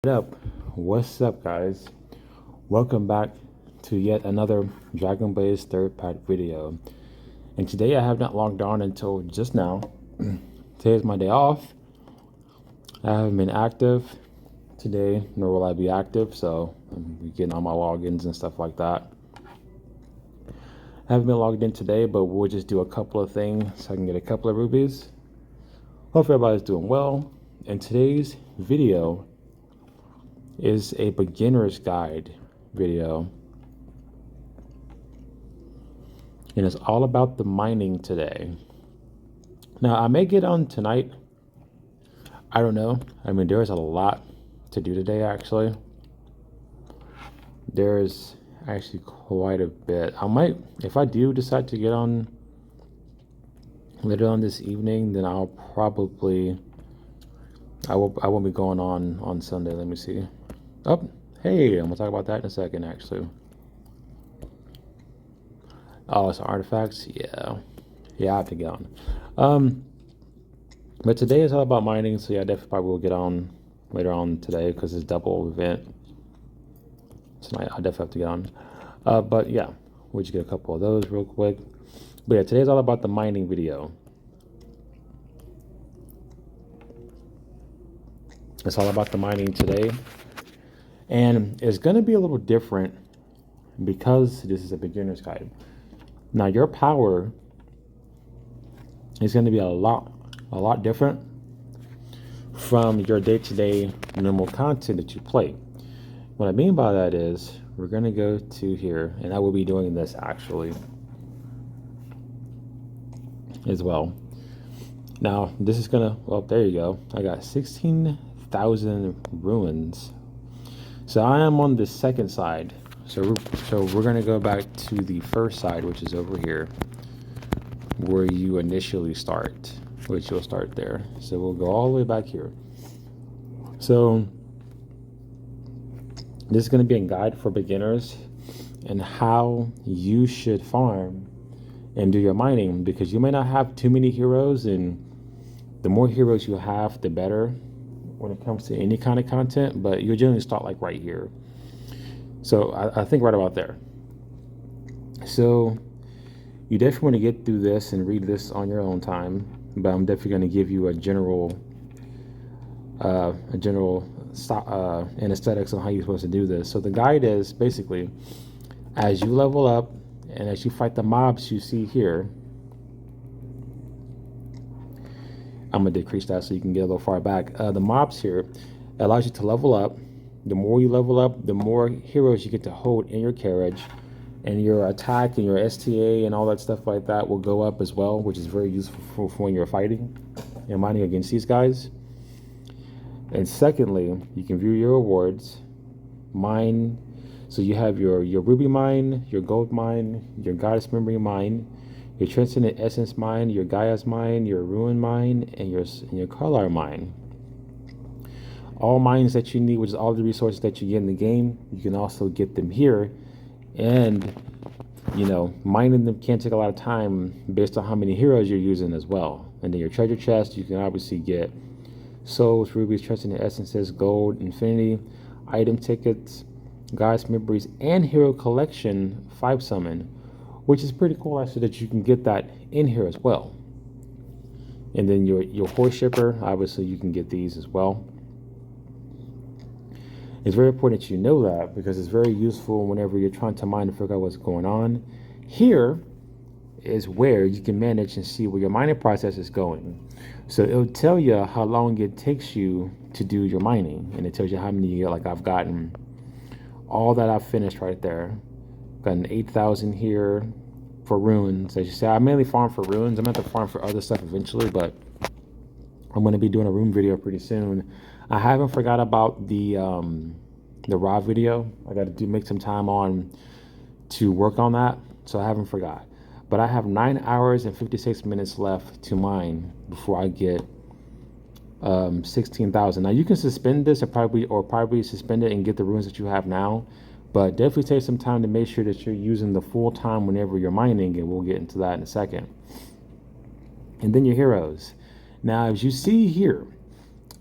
What's up, guys? Welcome back to yet another Dragon Blaze third part video. And today I have not logged on until just now. Today is my day off. I haven't been active today, nor will I be active, so I'm getting all my logins and stuff like that. I haven't been logged in today, but we'll just do a couple of things so I can get a couple of rubies. Hopefully everybody's doing well. And today's video is a beginner's guide video, and it's all about the mining today. Now I may get on tonight, I don't know. I mean, there's a lot to do today. Actually, there's actually quite a bit. I might, if I do decide to get on later on this evening, then I'll probably I won't be going on Sunday. Let me see. Oh, hey, I'm gonna talk about that in a second, actually. Oh, it's artifacts. Yeah, I have to get on. But today is all about mining, so yeah, I definitely probably will get on later on today because it's double event tonight. I definitely have to get on. But yeah, we'll just get a couple of those real quick. But yeah, today's all about the mining video. It's all about the mining today. And it's going to be a little different because this is a beginner's guide. Now, your power is going to be a lot different from your day-to-day normal content that you play. What I mean by that is we're going to go to here, and I will be doing this actually as well. Now, this is going to, well, there you go. I got 16,000 ruins. So I am on the second side. So we're going to go back to the first side, which is over here, where you initially start, which you'll start there. So we'll go all the way back here. So this is going to be a guide for beginners and how you should farm and do your mining, because you may not have too many heroes, and the more heroes you have, the better when it comes to any kind of content, but you generally start like right here. So I think right about there. So you definitely want to get through this and read this on your own time, but I'm definitely going to give you a general anesthetics on how you're supposed to do this. So the guide is basically, as you level up and as you fight the mobs you see here, I'm going to decrease that so you can get a little far back. The mobs here allows you to level up. The more you level up, the more heroes you get to hold in your carriage, and your attack and your STA and all that stuff like that will go up as well, which is very useful for when you're fighting and mining against these guys. And secondly, you can view your rewards, mine. So you have your ruby mine, your gold mine, your goddess memory mine, your transcendent essence mine, your Gaia's mine, your ruin mine, and your Carlar mine. All mines that you need, which is all the resources that you get in the game, you can also get them here. And you know, mining them can take a lot of time based on how many heroes you're using as well. And then your treasure chest, you can obviously get souls, rubies, transcendent essences, gold, infinity, item tickets, goddess memories, and hero collection 5 summon, which is pretty cool actually that you can get that in here as well. And then your horse shipper, obviously you can get these as well. It's very important that you know that, because it's very useful whenever you're trying to mine to figure out what's going on. Here is where you can manage and see where your mining process is going. So it'll tell you how long it takes you to do your mining, and it tells you how many you get. Like I've gotten all that I've finished right there. Got an 8,000 here for ruins. As you say, I mainly farm for ruins. I'm going to have to farm for other stuff eventually, but I'm going to be doing a rune video pretty soon. I haven't forgot about the raw video. I got to make some time on to work on that, so I haven't forgot. But I have 9 hours and 56 minutes left to mine before I get 16,000. Now you can suspend this or probably suspend it and get the runes that you have now. But definitely take some time to make sure that you're using the full time whenever you're mining, and we'll get into that in a second. And then your heroes. Now, as you see here,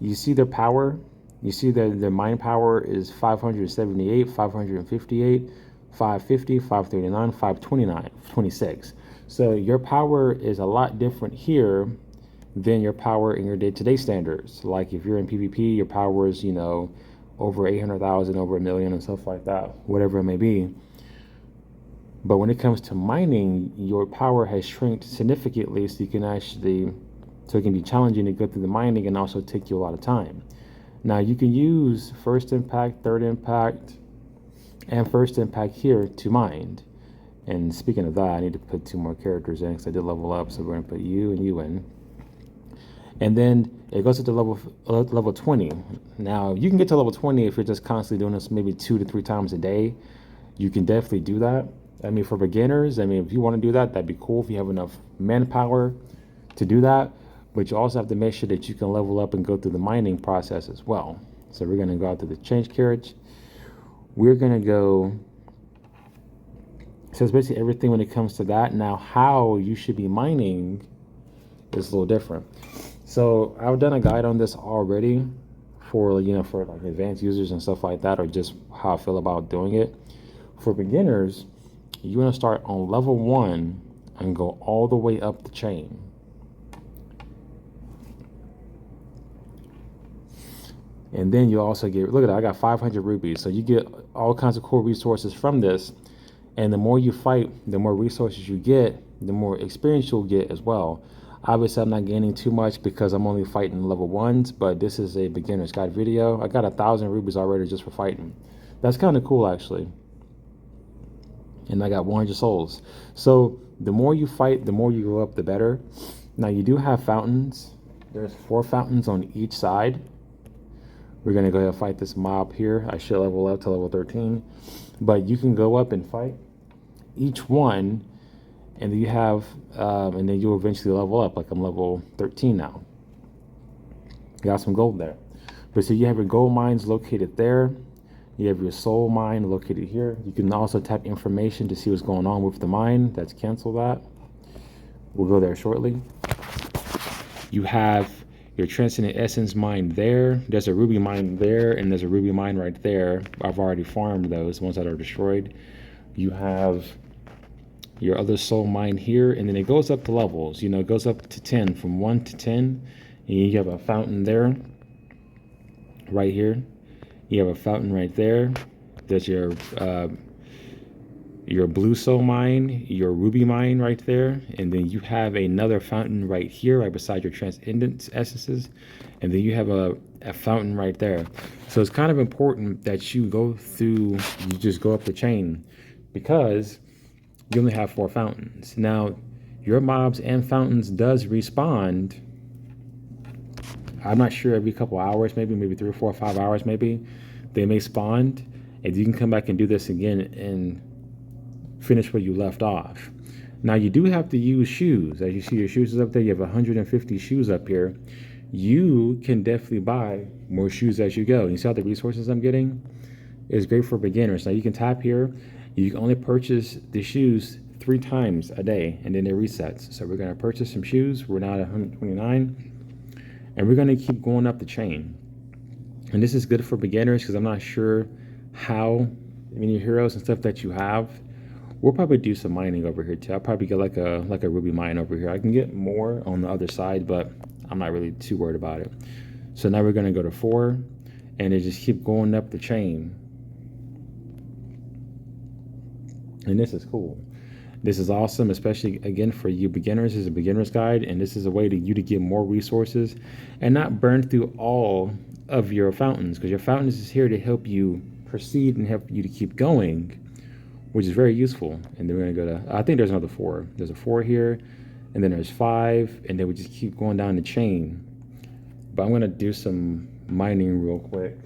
you see their power You see that their mind power is 578, 558, 550, 539, 529, 26. So your power is a lot different here than your power in your day-to-day standards. Like if you're in PvP, your power is, over 800,000, over a million and stuff like that, whatever it may be. But when it comes to mining, your power has shrinked significantly, so it can be challenging to go through the mining and also take you a lot of time. Now you can use first impact, third impact, and first impact here to mine. And speaking of that, I need to put 2 more characters in because I did level up, so we're gonna put you and you in. And then it goes up to level 20. Now you can get to level 20 if you're just constantly doing this maybe 2 to 3 times a day. You can definitely do that. I mean, for beginners, if you want to do that, that'd be cool if you have enough manpower to do that. But you also have to make sure that you can level up and go through the mining process as well. So we're going to go out to the change carriage. We're going to go. So it's basically everything when it comes to that. Now, how you should be mining is a little different. So I've done a guide on this already for like advanced users and stuff like that, or just how I feel about doing it. For beginners, you want to start on level 1 and go all the way up the chain. And then you also get, look at that, I got 500 rubies. So you get all kinds of cool resources from this. And the more you fight, the more resources you get, the more experience you'll get as well. Obviously, I'm not gaining too much because I'm only fighting level 1s, but this is a beginner's guide video. I got 1,000 rubies already just for fighting. That's kind of cool, actually. And I got 100 souls. So the more you fight, the more you go up, the better. Now you do have fountains. There's 4 fountains on each side. We're gonna go ahead and fight this mob here. I should level up to level 13, but you can go up and fight each one, and you have, and then you'll eventually level up. Like I'm level 13 now. Got some gold there. But so you have your gold mines located there. You have your soul mine located here. You can also tap information to see what's going on with the mine. Let's cancel that. We'll go there shortly. You have your transcendent essence mine there. There's a ruby mine there, and there's a ruby mine right there. I've already farmed those ones that are destroyed. You have your other soul mine here, and then it goes up to levels. It goes up to 10, from 1 to 10. And you have a fountain there, right here. You have a fountain right there. There's your blue soul mine, your ruby mine right there, and then you have another fountain right here, right beside your transcendent essences, and then you have a fountain right there. So it's kind of important that you just go up the chain, because you only have 4 fountains. Now, your mobs and fountains does respawn. I'm not sure, every couple hours, maybe 3 or 4 or 5 hours, maybe they may spawn, and you can come back and do this again and finish where you left off. Now you do have to use shoes. As you see, your shoes is up there. You have 150 shoes up here. You can definitely buy more shoes as you go. You see how the resources I'm getting is great for beginners. Now you can tap here. You can only purchase the shoes 3 times a day, and then it resets. So we're going to purchase some shoes. We're now at 129, and we're going to keep going up the chain. And this is good for beginners because I'm not sure how many heroes and stuff that you have. We'll probably do some mining over here too. I'll probably get like a ruby mine over here. I can get more on the other side, but I'm not really too worried about it. So now we're going to go to 4, and they just keep going up the chain. And this is cool. This is awesome, especially again for you beginners. This is a beginner's guide, and this is a way to get more resources and not burn through all of your fountains, because your fountains is here to help you proceed and help you to keep going, which is very useful. And then we're going to go to, I think there's another 4. There's a 4 here, and then there's 5, and then we just keep going down the chain. But I'm going to do some mining real quick.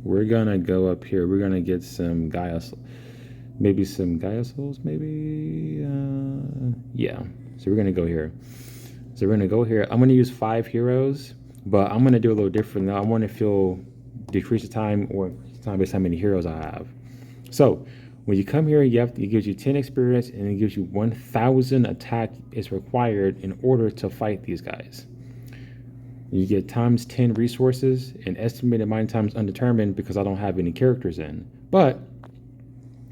We're going to go up here. We're going to get some Gaia, maybe some Gaia souls, maybe. Yeah. So we're going to go here. So we're going to go here. I'm going to use 5 heroes, but I'm going to do a little different. Now I want to feel decrease the time or time based on how many heroes I have. So when you come here, it gives you 10 experience, and it gives you 1,000 attack is required in order to fight these guys. You get times 10 resources, and estimated mining time is undetermined because I don't have any characters in. But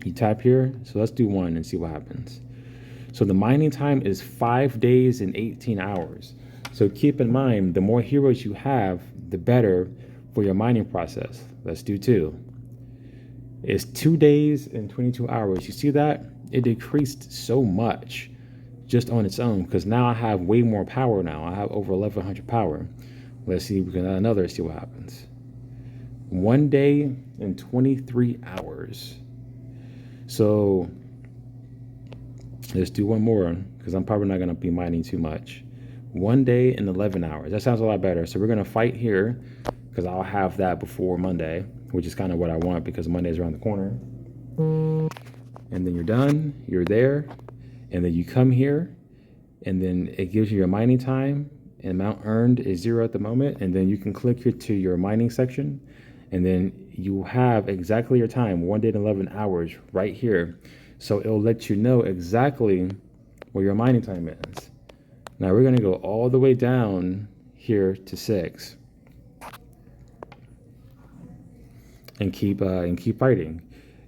you tap here, so let's do one and see what happens. So the mining time is 5 days and 18 hours. So keep in mind, the more heroes you have, the better for your mining process. Let's do 2. It's 2 days and 22 hours. You see that? It decreased so much just on its own, because now I have way more power now. I have over 1100 power. Let's see, we can add another, see what happens. 1 day and 23 hours. So let's do one more, because I'm probably not going to be mining too much. 1 day and 11 hours. That sounds a lot better. So we're going to fight here, because I'll have that before Monday, which is kind of what I want, because Monday is around the corner. And then you're done, you're there, and then you come here, and then it gives you your mining time, and amount earned is 0 at the moment, and then you can click here to your mining section, and then you have exactly your time, 1 day and 11 hours right here. So it'll let you know exactly where your mining time is. Now we're gonna go all the way down here to 6. And keep fighting.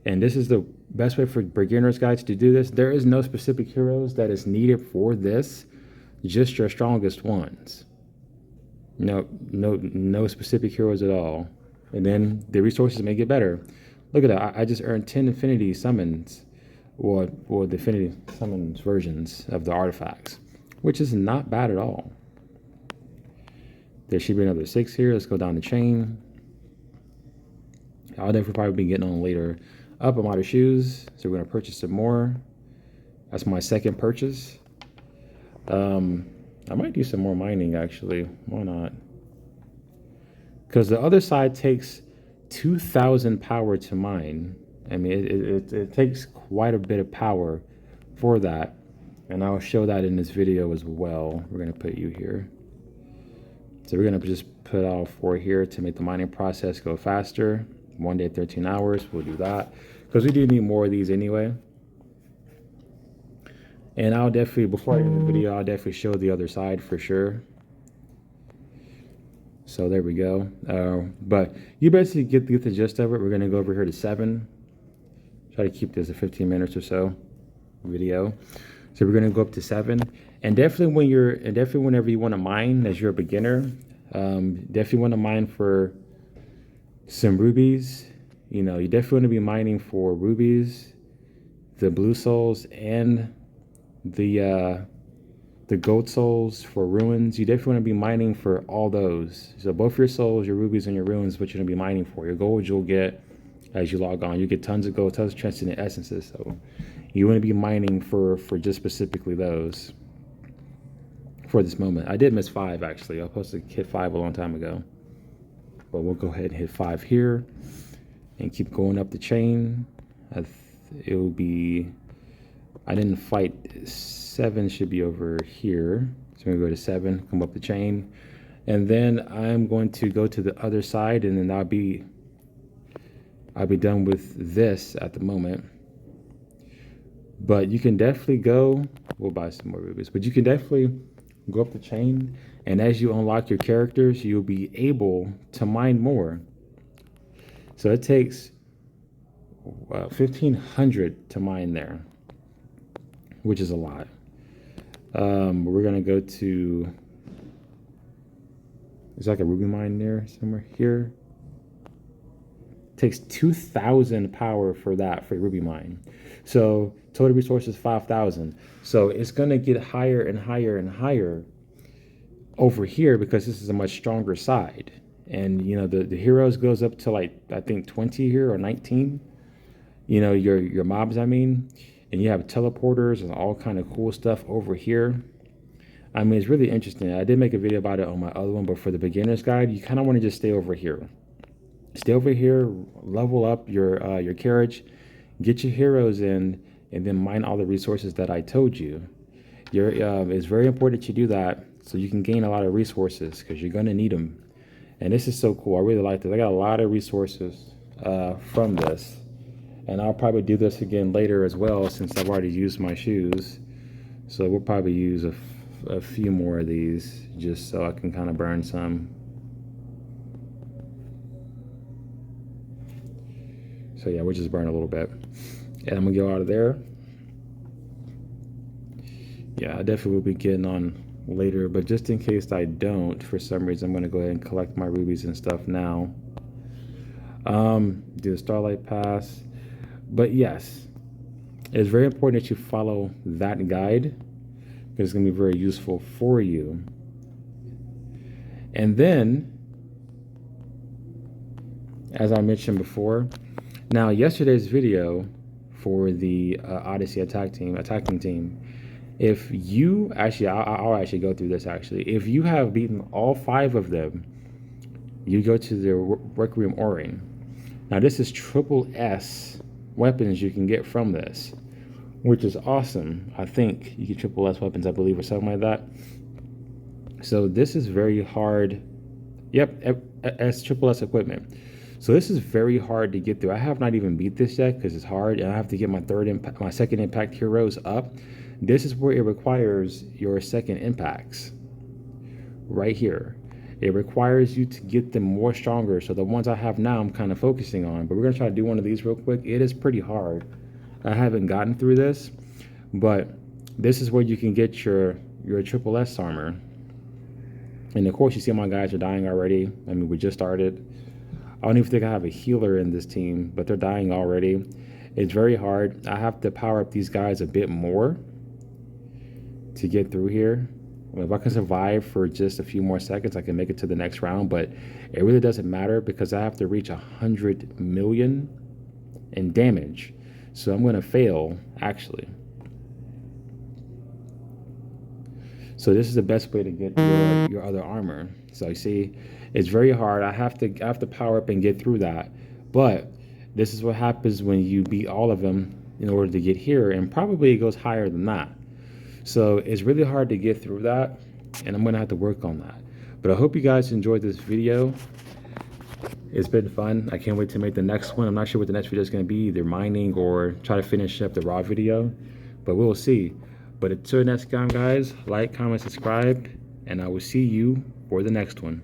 And this is the best way for beginners guys to do this. There is no specific heroes that is needed for this, just your strongest ones. No specific heroes at all. And then the resources may get better. Look at that, I just earned 10 infinity summons, or the infinity summons versions of the artifacts, which is not bad at all. There should be another 6 here. Let's go down the chain. I'll definitely probably be getting on later. Up, I'm out of shoes, so we're gonna purchase some more. That's my second purchase. I might do some more mining actually. Why not? Because the other side takes 2,000 power to mine. I mean, it takes quite a bit of power for that, and I'll show that in this video as well. We're gonna put you here. So we're gonna just put all 4 here to make the mining process go faster. 1 day, 13 hours, we'll do that, because we do need more of these anyway. And I'll definitely, before I end the video, I'll definitely show the other side for sure. So there we go. But you basically get the gist of it. We're gonna go over here to 7. Try to keep this at 15 minutes or so video. So we're gonna go up to 7. And definitely whenever you wanna mine as you're a beginner, definitely wanna mine for some rubies. You definitely want to be mining for rubies, the blue souls, and the gold souls for ruins. You definitely want to be mining for all those. So both your souls, your rubies, and your ruins, what you're going to be mining for. Your gold you'll get as you log on. You get tons of gold, tons of transcendent essences. So you want to be mining for just specifically those for this moment. I did miss 5 actually. I was supposed to hit 5 a long time ago. But we'll go ahead and hit 5 here and keep going up the chain. It will be, I didn't fight, 7 should be over here. So I'm gonna go to 7, come up the chain. And then I'm going to go to the other side, and then I'll be done with this at the moment. But you can definitely go, we'll buy some more rubies, but you can definitely go up the chain, and as you unlock your characters, you'll be able to mine more. So it takes 1,500 to mine there, which is a lot. We're gonna go to, there's like a ruby mine there somewhere here. It takes 2,000 power for that, for ruby mine. So total resources 5,000. So it's gonna get higher and higher and higher over here, because this is a much stronger side. And the heroes goes up to, like, I think 20 here, or 19. Your mobs, I mean. And you have teleporters and all kind of cool stuff over here. I mean, it's really interesting. I did make a video about it on my other one, but for the beginner's guide, you kind of want to just stay over here. Stay over here, level up your carriage, get your heroes in, and then mine all the resources that I told you. It's very important that you do that, so you can gain a lot of resources, because you're going to need them. And this is so cool. I really like this. I got a lot of resources from this. And I'll probably do this again later as well, since I've already used my shoes. So we'll probably use a few more of these just so I can kind of burn some. So yeah, we'll just burn a little bit. And I'm gonna go out of there. Yeah, I definitely will be getting on later, but just in case I don't, for some reason, I'm gonna go ahead and collect my rubies and stuff now. Do the Starlight Pass. But yes, it's very important that you follow that guide because it's gonna be very useful for you. And then, as I mentioned before, now yesterday's video for the Odyssey attacking team, if you actually, I'll actually go through this actually. If you have beaten all 5 of them, you go to the Requiem O-Ring. Now this is triple S weapons you can get from this, which is awesome. I think you get triple S weapons, I believe, or something like that. So this is very hard. Yep, as triple S equipment. So this is very hard to get through. I have not even beat this yet because it's hard, and I have to get my second impact heroes up. This is where it requires your second impacts. Right here. It requires you to get them more stronger. So the ones I have now, I'm kind of focusing on. But we're going to try to do one of these real quick. It is pretty hard. I haven't gotten through this. But this is where you can get your triple S armor. And of course, you see my guys are dying already. I mean, we just started. I don't even think I have a healer in this team. But they're dying already. It's very hard. I have to power up these guys a bit more to get through here. If I can survive for just a few more seconds, I can make it to the next round, but it really doesn't matter because I have to reach 100 million in damage. So I'm going to fail, actually. So this is the best way to get your other armor. So you see, it's very hard. I have to power up and get through that. But this is what happens when you beat all of them in order to get here, and probably it goes higher than that. So it's really hard to get through that, and I'm gonna have to work on that. But I hope you guys enjoyed this video. It's been fun. I can't wait to make the next one. I'm not sure what the next video is gonna be, either mining or try to finish up the raw video, but we'll see. But until next time, guys, like, comment, subscribe, and I will see you for the next one.